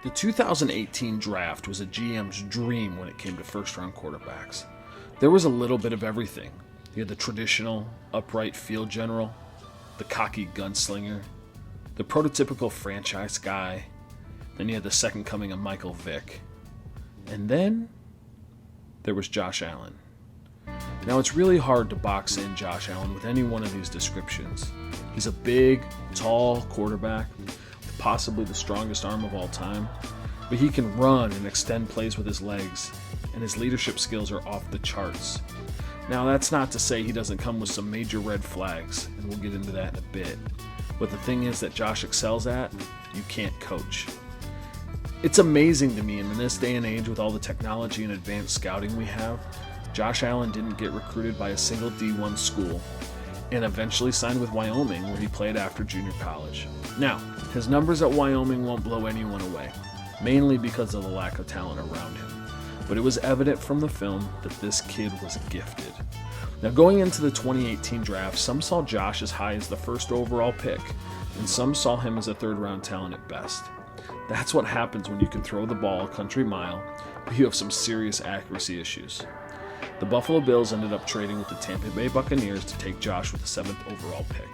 The 2018 draft was a GM's dream when it came to first-round quarterbacks. There was a little bit of everything. You had the traditional, upright field general, the cocky gunslinger, the prototypical franchise guy, then you had the second coming of Michael Vick. And then there was Josh Allen. Now, it's really hard to box in Josh Allen with any one of these descriptions. He's a big, tall quarterback with possibly the strongest arm of all time, but he can run and extend plays with his legs, and his leadership skills are off the charts. Now, that's not to say he doesn't come with some major red flags, and we'll get into that in a bit. But the thing is that Josh excels at, you can't coach. It's amazing to me in this day and age with all the technology and advanced scouting we have, Josh Allen didn't get recruited by a single D1 school and eventually signed with Wyoming, where he played after junior college. Now, his numbers at Wyoming won't blow anyone away, mainly because of the lack of talent around him. But it was evident from the film that this kid was gifted. Now, going into the 2018 draft, some saw Josh as high as the first overall pick, and some saw him as a third-round talent at best. That's what happens when you can throw the ball a country mile, but you have some serious accuracy issues. The Buffalo Bills ended up trading with the Tampa Bay Buccaneers to take Josh with the 7th overall pick.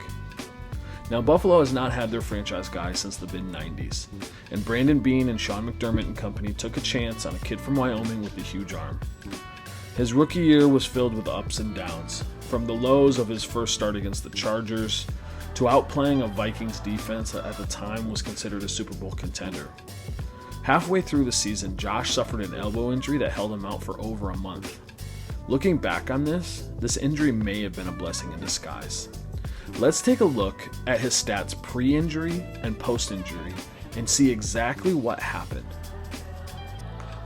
Now, Buffalo has not had their franchise guy since the mid-90s, and Brandon Beane and Sean McDermott and company took a chance on a kid from Wyoming with a huge arm. His rookie year was filled with ups and downs, from the lows of his first start against the Chargers to outplaying a Vikings defense that at the time was considered a Super Bowl contender. Halfway through the season, Josh suffered an elbow injury that held him out for over a month. Looking back on this injury may have been a blessing in disguise. Let's take a look at his stats pre-injury and post-injury and see exactly what happened.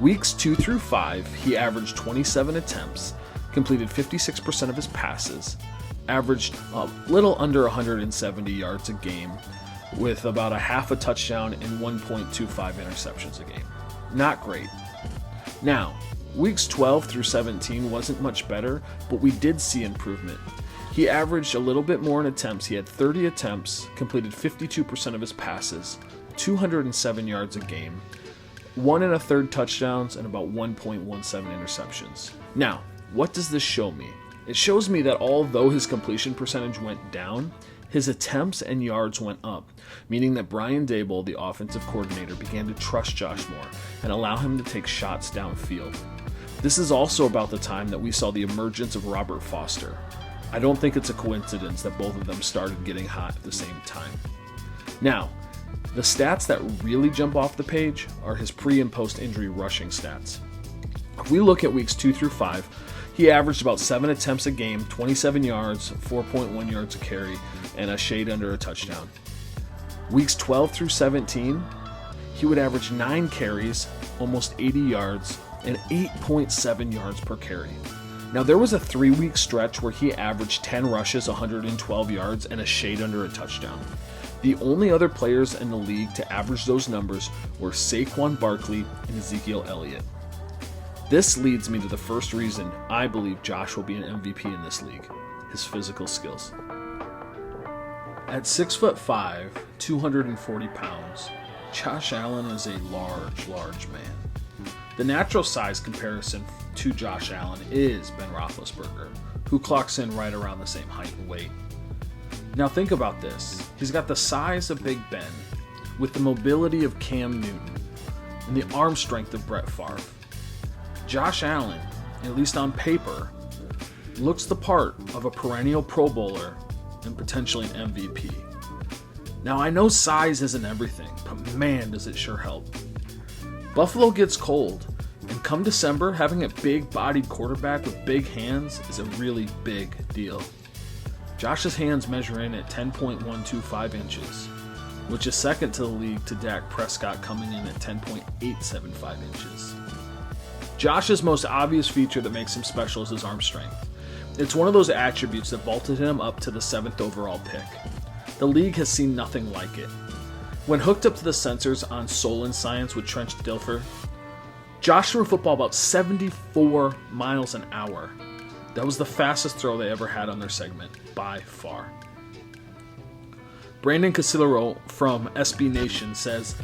Weeks 2 through 5, he averaged 27 attempts, completed 56% of his passes, averaged a little under 170 yards a game, with about a half a touchdown and 1.25 interceptions a game. Not great. Now, weeks 12 through 17 wasn't much better, but we did see improvement. He averaged a little bit more in attempts. He had 30 attempts, completed 52% of his passes, 207 yards a game, 1 1/3 touchdowns, and about 1.17 interceptions. Now, what does this show me? It shows me that although his completion percentage went down, his attempts and yards went up, meaning that Brian Daboll, the offensive coordinator, began to trust Josh more and allow him to take shots downfield. This is also about the time that we saw the emergence of Robert Foster. I don't think it's a coincidence that both of them started getting hot at the same time. Now, the stats that really jump off the page are his pre- and post-injury rushing stats. If we look at weeks 2 through 5, he averaged about 7 attempts a game, 27 yards, 4.1 yards a carry, and a shade under a touchdown. Weeks 12 through 17, he would average 9 carries, almost 80 yards, and 8.7 yards per carry. Now, there was a 3-week stretch where he averaged 10 rushes, 112 yards, and a shade under a touchdown. The only other players in the league to average those numbers were Saquon Barkley and Ezekiel Elliott. This leads me to the first reason I believe Josh will be an MVP in this league: his physical skills. At 6'5", 240 pounds, Josh Allen is a large man. The natural size comparison to Josh Allen is Ben Roethlisberger, who clocks in right around the same height and weight. Now think about this. He's got the size of Big Ben, with the mobility of Cam Newton, and the arm strength of Brett Favre. Josh Allen, at least on paper, looks the part of a perennial Pro Bowler and potentially an MVP. Now, I know size isn't everything, but man, does it sure help. Buffalo gets cold, and come December, having a big-bodied quarterback with big hands is a really big deal. Josh's hands measure in at 10.125 inches, which is second to the league to Dak Prescott coming in at 10.875 inches. Josh's most obvious feature that makes him special is his arm strength. It's one of those attributes that vaulted him up to the 7th overall pick. The league has seen nothing like it. When hooked up to the sensors on Solon Science with Trench Dilfer, Josh threw a football about 74 miles an hour. That was the fastest throw they ever had on their segment, by far. Brandon Casillero from SB Nation says,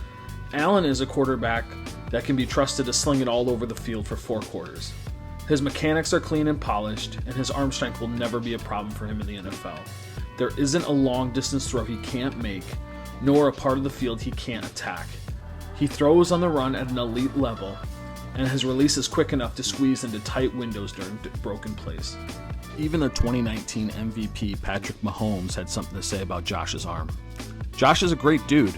Allen is a quarterback that can be trusted to sling it all over the field for 4 quarters. His mechanics are clean and polished, and his arm strength will never be a problem for him in the NFL. There isn't a long distance throw he can't make, nor a part of the field he can't attack. He throws on the run at an elite level, and his release is quick enough to squeeze into tight windows during broken plays. Even the 2019 MVP Patrick Mahomes had something to say about Josh's arm. "Josh is a great dude,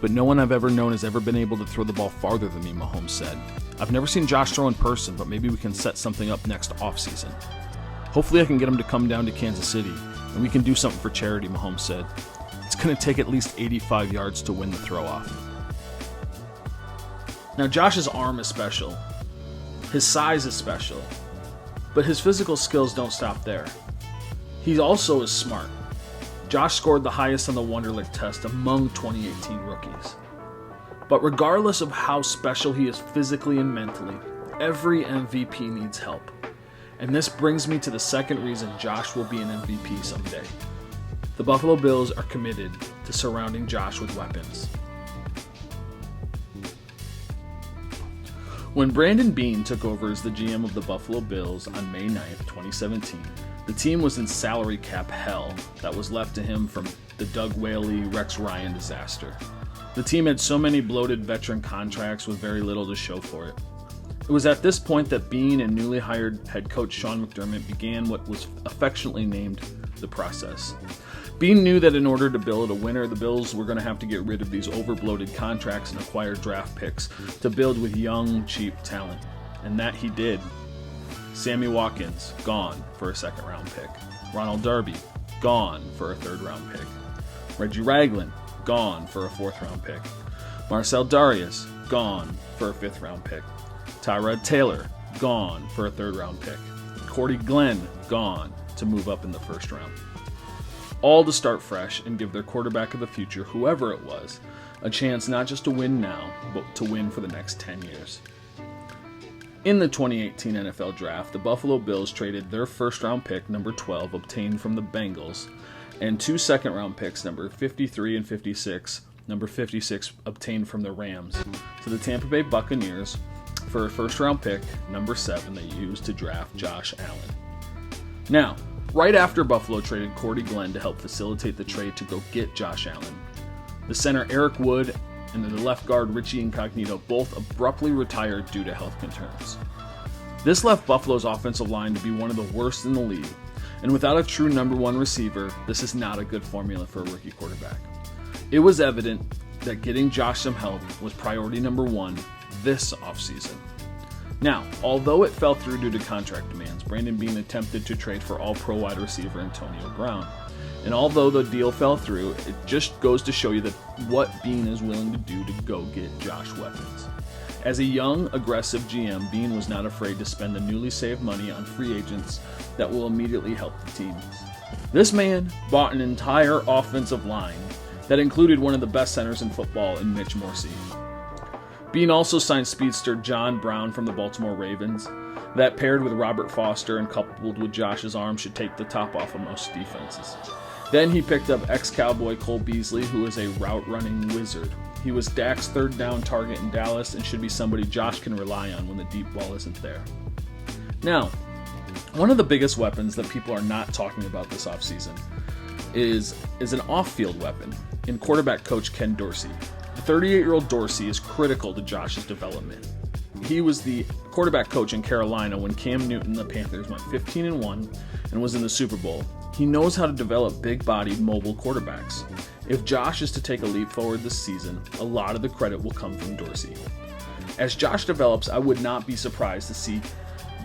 but no one I've ever known has ever been able to throw the ball farther than me," Mahomes said. "I've never seen Josh throw in person, but maybe we can set something up next offseason. Hopefully I can get him to come down to Kansas City, and we can do something for charity," Mahomes said. "It's going to take at least 85 yards to win the throw-off." Now, Josh's arm is special. His size is special. But his physical skills don't stop there. He also is smart. Josh scored the highest on the Wonderlic test among 2018 rookies. But regardless of how special he is physically and mentally, every MVP needs help. And this brings me to the second reason Josh will be an MVP someday. The Buffalo Bills are committed to surrounding Josh with weapons. When Brandon Beane took over as the GM of the Buffalo Bills on May 9th, 2017, the team was in salary cap hell that was left to him from the Doug Whaley, Rex Ryan disaster. The team had so many bloated veteran contracts with very little to show for it. It was at this point that Beane and newly hired head coach Sean McDermott began what was affectionately named the process. Beane knew that in order to build a winner, the Bills were going to have to get rid of these overbloated contracts and acquire draft picks to build with young, cheap talent. And that he did. Sammy Watkins, gone for a second-round pick. Ronald Darby, gone for a third-round pick. Reggie Ragland, gone for a fourth-round pick. Marcel Darius, gone for a fifth-round pick. Tyrod Taylor, gone for a third-round pick. Cordy Glenn, gone to move up in the first round. All to start fresh and give their quarterback of the future, whoever it was, a chance not just to win now, but to win for the next 10 years. In the 2018 NFL Draft, the Buffalo Bills traded their first-round pick, number 12, obtained from the Bengals, and 2 second-round picks, number 53 and 56, number 56 obtained from the Rams, to the Tampa Bay Buccaneers for a first-round pick, number 7, they used to draft Josh Allen. Now, right after Buffalo traded Cordy Glenn to help facilitate the trade to go get Josh Allen, the center Eric Wood and the left guard Richie Incognito both abruptly retired due to health concerns. This left Buffalo's offensive line to be one of the worst in the league, and without a true number 1 receiver, this is not a good formula for a rookie quarterback. It was evident that getting Josh some help was priority number 1 this offseason. Now, although it fell through due to contract demands, Brandon Beane attempted to trade for all-pro wide receiver Antonio Brown. And although the deal fell through, it just goes to show you that what Beane is willing to do to go get Josh weapons. As a young, aggressive GM, Beane was not afraid to spend the newly saved money on free agents that will immediately help the team. This man bought an entire offensive line that included one of the best centers in football in Mitch Morse. Beane also signed speedster John Brown from the Baltimore Ravens. That paired with Robert Foster and coupled with Josh's arm should take the top off of most defenses. Then he picked up ex-Cowboy Cole Beasley, who is a route-running wizard. He was Dak's third down target in Dallas and should be somebody Josh can rely on when the deep ball isn't there. Now, one of the biggest weapons that people are not talking about this offseason is an off-field weapon in quarterback coach Ken Dorsey. The 38-year-old Dorsey is critical to Josh's development. He was the quarterback coach in Carolina when Cam Newton, the Panthers, went 15-1 and was in the Super Bowl. He knows how to develop big-bodied, mobile quarterbacks. If Josh is to take a leap forward this season, a lot of the credit will come from Dorsey. As Josh develops, I would not be surprised to see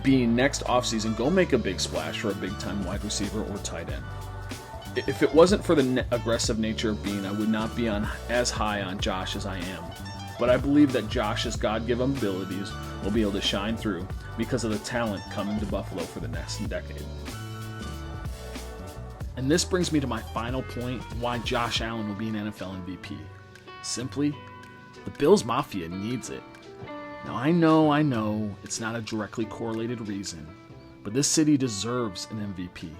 Beane next offseason go make a big splash for a big-time wide receiver or tight end. If it wasn't for the aggressive nature of Beane, I would not be on as high on Josh as I am. But I believe that Josh's God-given abilities will be able to shine through because of the talent coming to Buffalo for the next decade. And this brings me to my final point, why Josh Allen will be an NFL MVP. Simply, the Bills Mafia needs it. Now I know, it's not a directly correlated reason, but this city deserves an MVP.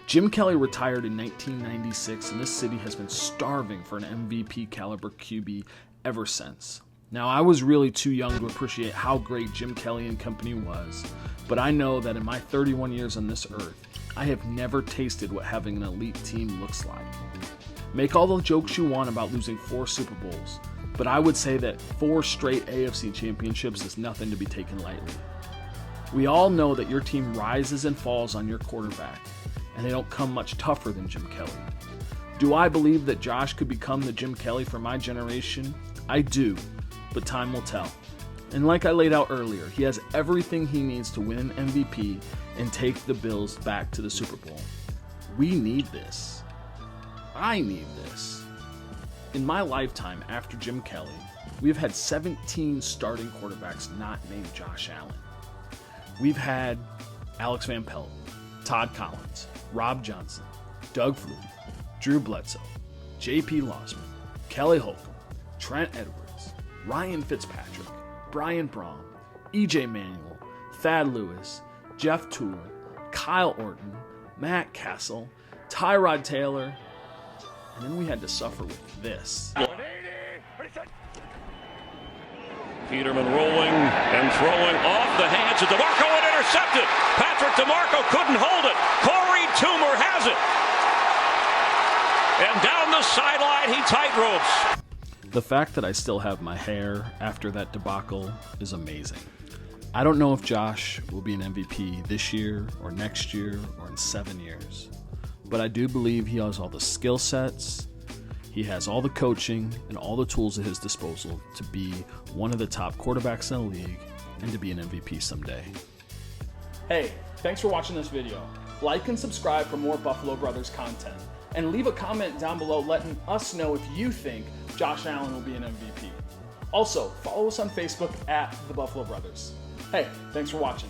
Jim Kelly retired in 1996, and this city has been starving for an MVP caliber QB ever since. Now, I was really too young to appreciate how great Jim Kelly and company was, but I know that in my 31 years on this earth, I have never tasted what having an elite team looks like. Make all the jokes you want about losing 4 Super Bowls, but I would say that 4 straight AFC championships is nothing to be taken lightly. We all know that your team rises and falls on your quarterback, and they don't come much tougher than Jim Kelly. Do I believe that Josh could become the Jim Kelly for my generation? I do, but time will tell. And like I laid out earlier, he has everything he needs to win an MVP and take the Bills back to the Super Bowl. We need this. I need this. In my lifetime after Jim Kelly, we've had 17 starting quarterbacks not named Josh Allen. We've had Alex Van Pelt, Todd Collins, Rob Johnson, Doug Flutie, Drew Bledsoe, J.P. Losman, Kelly Holcomb, Trent Edwards, Ryan Fitzpatrick, Brian Braun, E.J. Manuel, Thad Lewis, Jeff Toole, Kyle Orton, Matt Castle, Tyrod Taylor, and then we had to suffer with this. Peterman rolling and throwing off the hands of DeMarco and intercepted. Patrick DeMarco couldn't hold it. Corey Toomer has it. And down the sideline, he tightropes. The fact that I still have my hair after that debacle is amazing. I don't know if Josh will be an MVP this year or next year or in 7 years, but I do believe he has all the skill sets, he has all the coaching and all the tools at his disposal to be one of the top quarterbacks in the league and to be an MVP someday. Hey, thanks for watching this video. Like and subscribe for more Buffalo Brothers content. And leave a comment down below letting us know if you think Josh Allen will be an MVP. Also, follow us on Facebook at The Buffalo Brothers. Hey, thanks for watching.